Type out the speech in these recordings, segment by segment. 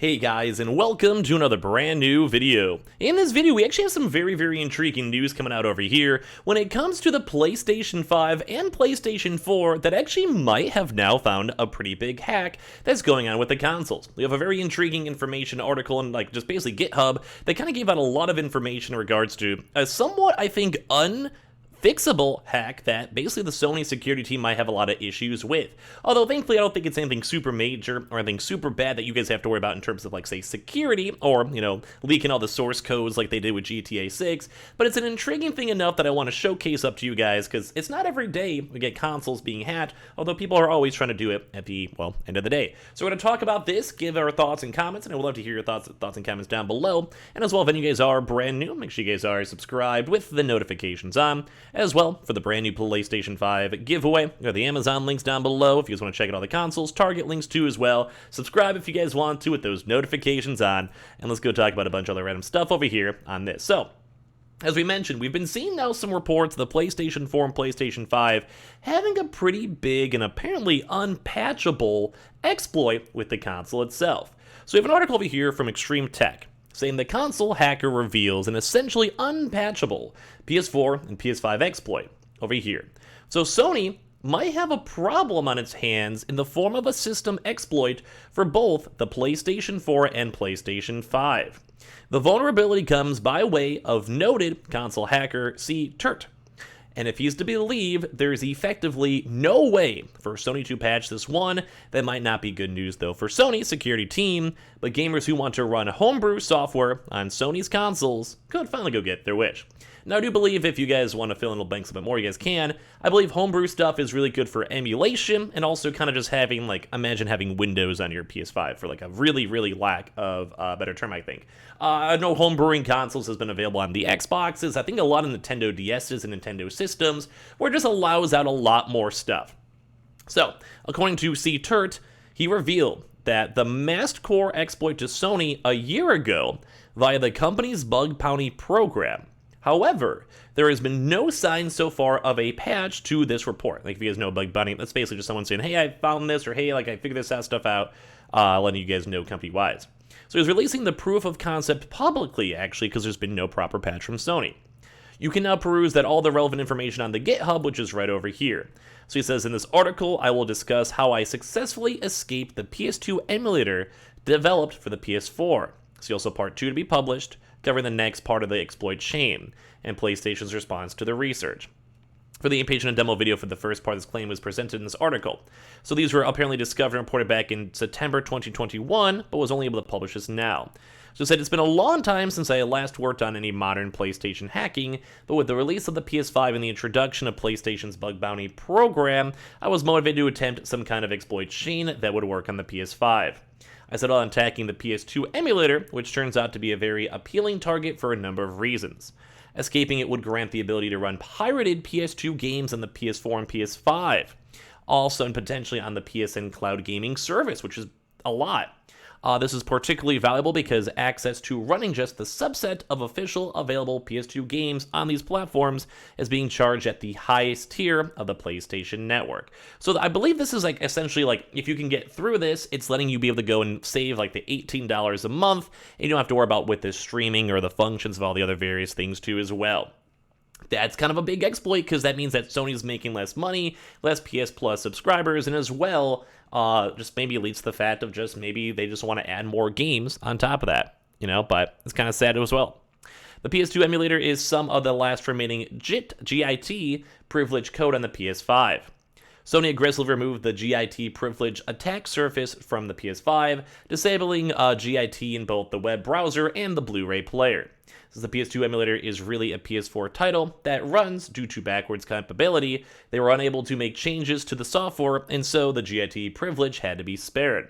Hey guys, and welcome to another brand new video. In this video, we actually have some very intriguing news coming out over here when it comes to the PlayStation 5 and PlayStation 4 that actually might have now found a pretty big hack that's going on with the consoles. We have a very intriguing information article and just basically GitHub that kind of gave out a lot of information in regards to a somewhat, I think, fixable hack that basically the Sony security team might have a lot of issues with. Although thankfully I don't think it's anything super major or anything super bad that you guys have to worry about in terms of say security or, leaking all the source codes like they did with GTA 6, but it's an intriguing thing enough that I want to showcase up to you guys because it's not every day we get consoles being hacked, although people are always trying to do it at the, end of the day. So we're going to talk about this, give our thoughts and comments, and I would love to hear your thoughts and comments down below. And as well, if any of you guys are brand new, make sure you guys are subscribed with the notifications on. As well, for the brand new PlayStation 5 giveaway, there are the Amazon links down below if you guys want to check out all the consoles, Target links too as well. Subscribe if you guys want to with those notifications on, and let's go talk about a bunch of other random stuff over here on this. So, as we mentioned, we've been seeing now some reports of the PlayStation 4 and PlayStation 5 having a pretty big and apparently unpatchable exploit with the console itself. So we have an article over here from Extreme Tech saying the console hacker reveals an essentially unpatchable PS4 and PS5 exploit over here. So Sony might have a problem on its hands in the form of a system exploit for both the PlayStation 4 and PlayStation 5. The vulnerability comes by way of noted console hacker C. Turt. And if he's to believe, there's effectively no way for Sony to patch this one. That might not be good news though for Sony's security team, but gamers who want to run homebrew software on Sony's consoles could finally go get their wish. Now I do believe if you guys want to fill in the blanks a bit more, you guys can. I believe homebrew stuff is really good for emulation and also kind of just having imagine having Windows on your PS5 for a really lack of a better term, I think. I know homebrewing consoles has been available on the Xboxes, I think a lot of Nintendo DS's and Nintendo systems, where it just allows out a lot more stuff. So, according to C. Turt, he revealed that the masked core exploit to Sony a year ago via the company's bug bounty program. However, there has been no sign so far of a patch to this report. If you guys know bug bounty, that's basically just someone saying, hey, I found this, or hey, I figured this stuff out, letting you guys know company-wise. So he's releasing the proof of concept publicly, actually, because there's been no proper patch from Sony. You can now peruse that all the relevant information on the GitHub, which is right over here. So he says, in this article, I will discuss how I successfully escaped the PS2 emulator developed for the PS4. See also part 2 to be published, covering the next part of the exploit chain, and PlayStation's response to the research. For the inpatient and demo video for the first part of this claim was presented in this article. So these were apparently discovered and reported back in September 2021, but was only able to publish this now. So it said, it's been a long time since I last worked on any modern PlayStation hacking, but with the release of the PS5 and the introduction of PlayStation's bug bounty program, I was motivated to attempt some kind of exploit chain that would work on the PS5. I settled on attacking the PS2 emulator, which turns out to be a very appealing target for a number of reasons. Escaping it would grant the ability to run pirated PS2 games on the PS4 and PS5. Also, and potentially on the PSN cloud gaming service, which is a lot. This is particularly valuable because access to running just the subset of official available PS2 games on these platforms is being charged at the highest tier of the PlayStation network. So I believe this is essentially if you can get through this, it's letting you be able to go and save the $18 a month, and you don't have to worry about with the streaming or the functions of all the other various things too as well. That's kind of a big exploit because that means that Sony's making less money, less PS Plus subscribers, and as well, just maybe leads to the fact of just maybe they just want to add more games on top of that, but it's kind of sad as well. The PS2 emulator is some of the last remaining GIT privilege code on the PS5. Sony aggressively removed the GIT privilege attack surface from the PS5, disabling GIT in both the web browser and the Blu-ray player. Since the PS2 emulator is really a PS4 title that runs due to backwards compatibility, they were unable to make changes to the software, and so the GIT privilege had to be spared.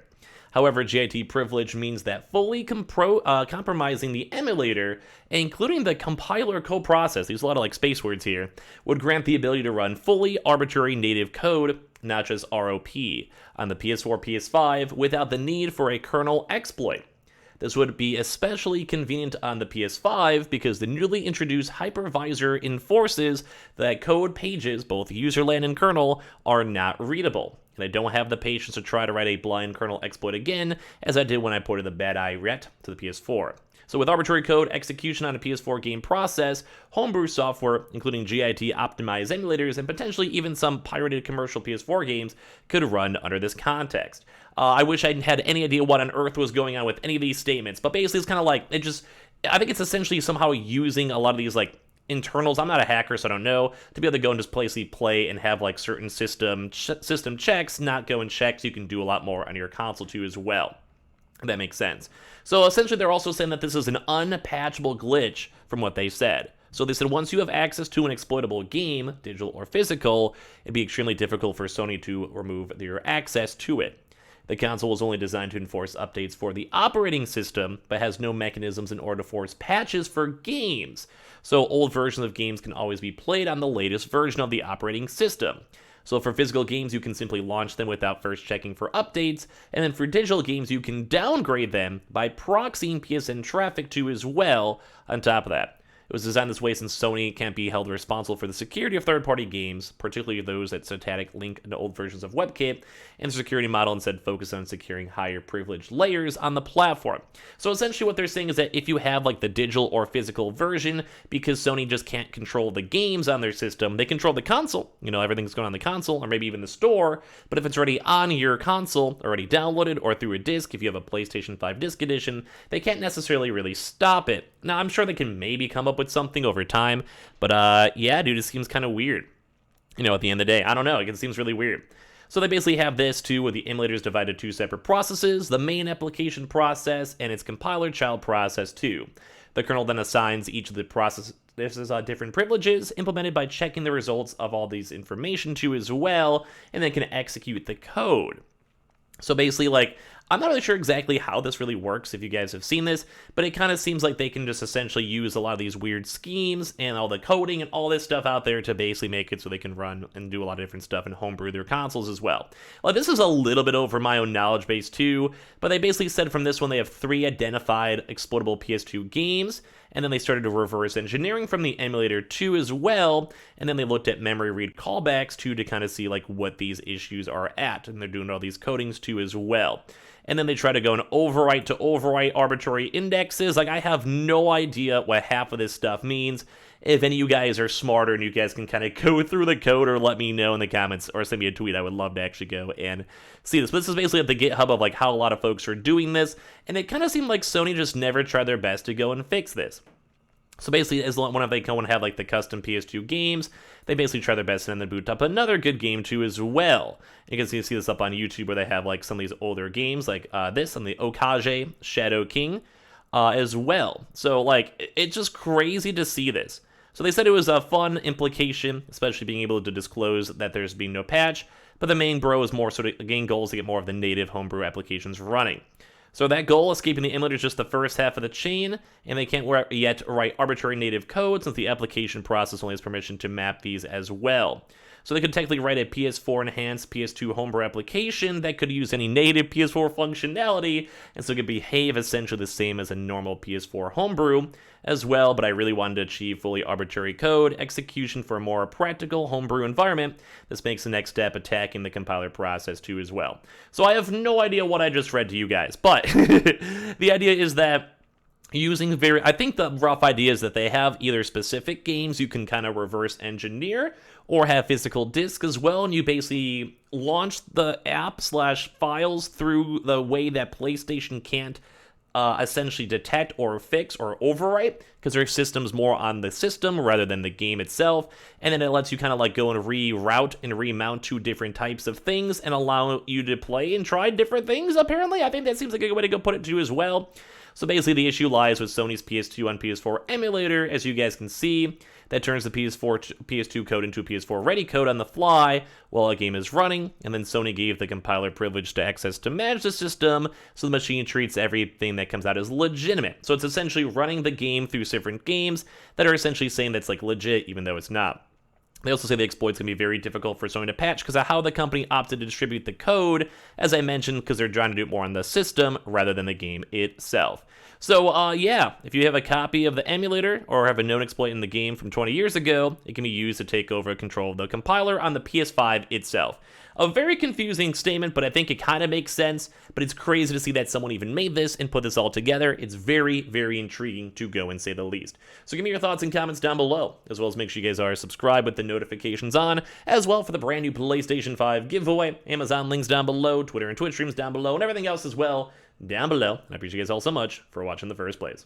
However, GIT privilege means that fully compromising the emulator, including the compiler coprocess, there's a lot of space words here, would grant the ability to run fully arbitrary native code, not just ROP, on the PS4, PS5 without the need for a kernel exploit. This would be especially convenient on the PS5 because the newly introduced hypervisor enforces that code pages, both userland and kernel, are not readable. and I don't have the patience to try to write a blind kernel exploit again, as I did when I ported the bad eye ret to the PS4. So with arbitrary code execution on a PS4 game process, homebrew software, including GIT optimized emulators and potentially even some pirated commercial PS4 games, could run under this context. I wish I had any idea what on earth was going on with any of these statements, but basically it's kind of like, I think it's essentially somehow using a lot of these like internals. I'm not a hacker, so I don't know, to be able to go and just play and have like certain system checks, not go and check, so you can do a lot more on your console too as well. If that makes sense. So essentially they're also saying that this is an unpatchable glitch from what they said. So they said once you have access to an exploitable game, digital or physical, it'd be extremely difficult for Sony to remove your access to it. The console was only designed to enforce updates for the operating system, but has no mechanisms in order to force patches for games. So old versions of games can always be played on the latest version of the operating system. So for physical games, you can simply launch them without first checking for updates, and then for digital games, you can downgrade them by proxying PSN traffic to as well on top of that. It was designed this way since Sony can't be held responsible for the security of third-party games, particularly those that static link into old versions of WebKit, and the security model instead focus on securing higher privileged layers on the platform. So essentially what they're saying is that if you have like the digital or physical version, because Sony just can't control the games on their system, they control the console, everything's going on the console, or maybe even the store, but if it's already on your console, already downloaded, or through a disc, if you have a PlayStation 5 Disc Edition, they can't necessarily really stop it. Now, I'm sure they can maybe come up with something over time, but yeah, dude, it seems kind of weird. At the end of the day, I don't know, it seems really weird. So they basically have this too, where the emulators divided into two separate processes, the main application process and its compiler child process too. The kernel then assigns each of the processes different privileges, implemented by checking the results of all these information too as well, and then can execute the code. So basically, like, I'm not really sure exactly how this really works if you guys have seen this, but it kind of seems like they can just essentially use a lot of these weird schemes and all the coding and all this stuff out there to basically make it so they can run and do a lot of different stuff and homebrew their consoles as well. Well, this is a little bit over my own knowledge base too, but they basically said from this one they have 3 identified exploitable PS2 games, and then they started to reverse engineering from the emulator too as well, and then they looked at memory read callbacks too to kind of see like what these issues are at, and they're doing all these codings too as well. And then they try to go and overwrite arbitrary indexes. Like, I have no idea what half of this stuff means. If any of you guys are smarter and you guys can kind of go through the code or let me know in the comments or send me a tweet, I would love to actually go and see this. But this is basically at the GitHub of like how a lot of folks are doing this, and it kind of seemed like Sony just never tried their best to go and fix this. So basically, as whenever they go and have like the custom PS2 games, they basically try their best and then boot up another good game too as well. You can see this up on YouTube where they have like some of these older games like this and the Okage Shadow King as well. So like, it's just crazy to see this. So they said it was a fun implication, especially being able to disclose that there's been no patch, but the main is more sort of again goals to get more of the native homebrew applications running. So that goal, escaping the emulator, is just the first half of the chain, and they can't yet write arbitrary native code since the application process only has permission to map these as well. So they could technically write a PS4 enhanced PS2 homebrew application that could use any native PS4 functionality, and so it could behave essentially the same as a normal PS4 homebrew as well, but I really wanted to achieve fully arbitrary code execution for a more practical homebrew environment. This makes the next step attacking the compiler process too as well. So I have no idea what I just read to you guys, but the idea is that I think the rough idea is that they have either specific games you can kind of reverse engineer or have physical discs as well, and you basically launch the app/files through the way that PlayStation can't essentially detect or fix or overwrite, because their system's more on the system rather than the game itself, and then it lets you kind of like go and reroute and remount 2 different types of things and allow you to play and try different things, apparently. I think that seems like a good way to go put it to as well. So basically the issue lies with Sony's PS2 on PS4 emulator, as you guys can see, that turns the PS2 code into a PS4 ready code on the fly while a game is running, and then Sony gave the compiler privilege to access to manage the system, so the machine treats everything that comes out as legitimate. So it's essentially running the game through different games that are essentially saying that's like legit, even though it's not. They also say the exploits can be very difficult for Sony to patch because of how the company opted to distribute the code, as I mentioned, because they're trying to do it more on the system rather than the game itself. So, yeah, if you have a copy of the emulator or have a known exploit in the game from 20 years ago, it can be used to take over control of the compiler on the PS5 itself. A very confusing statement, but I think it kind of makes sense. But it's crazy to see that someone even made this and put this all together. It's very, very intriguing to go and say the least. So give me your thoughts and comments down below, as well as make sure you guys are subscribed with the notifications on, as well for the brand new PlayStation 5 giveaway. Amazon links down below, Twitter and Twitch streams down below, and everything else as well down below. And I appreciate you guys all so much for watching in the first place.